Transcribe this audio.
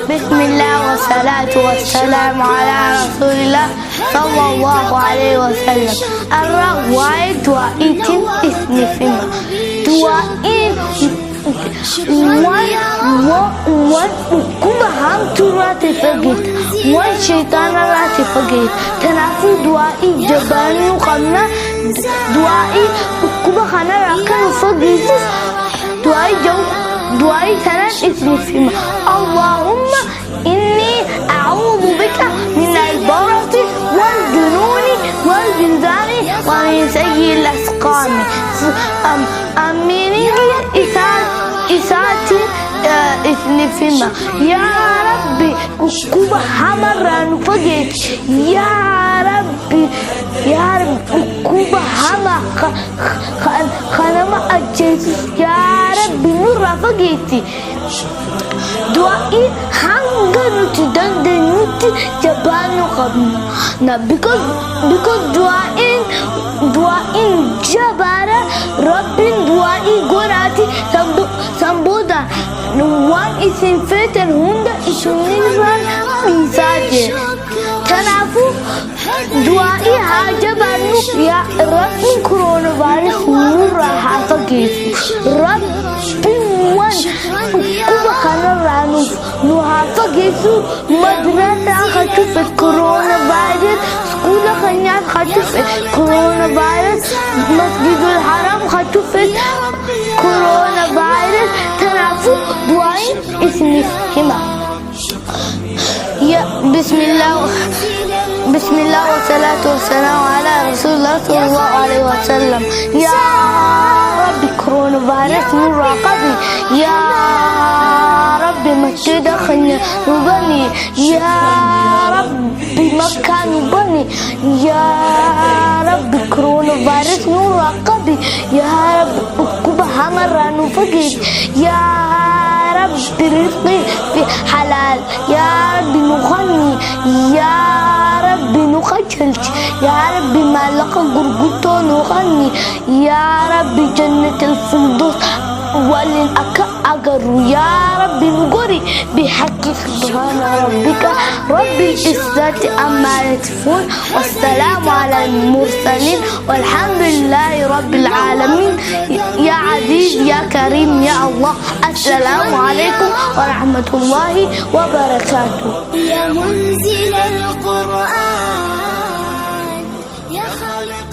بسم الله والصلاة والسلام على رسول الله صلى الله عليه وسلم. الرغوة دعائة إثنين دعائة وكما هم ترات فقط والشيطان رات فقط تنافو دعائي جبان قمنا دعائي كما خنا ركن فقط دعائي ثلاث اسم فيما اللهم إني أعوذ بك من البرص والجنون والجنزان ومن سيء الأسقام أميني إساتي اسم فيما يا ربي كوبا حمران فقط يا ربي كوبا حما خنما أجنس يا ربي نور فقيتي دعائي هنغنوتي دندنوتي جبانو قبنا because دعائي جبارة ربي دعائي قراتي سمبودا one is in faith and hunda is universal misaje تنافو دعائي هاجبانو يا ربي كورونا فيروس نور حافظيتي ربي وان كوبا خنا رانو نحافظيتو مدرسة خطف كورونا فيروس سكول خنيات خطف كورونا فيروس مسجد الحرام خطف كورونا فيروس تنافو دعائي اسمي هما يا بسم الله والصلاة والسلام على رسول الله صلى الله عليه وسلم. يا ربي كورونا فيروس مراقبي يا ربي مسجد خنيا ربني يا ربي مكان بني يا ربي كورونا فيروس مراقبي يا ربي كوبا حمرانو فقير يا ربي رزقي في حلال يا ربي نغني يا ربي نخجلت يا ربي ما لقى قرقوتو نغني يا ربي جنة الفردوس ولن أقر يا ربي نقري بحق سبحان ربك رب العزة عما يصفون والسلام على المرسلين والحمد لله رب العالمين. يا عزيز يا كريم يا الله السلام عليكم ورحمة الله وبركاته. يا منزل القرآن يا خالق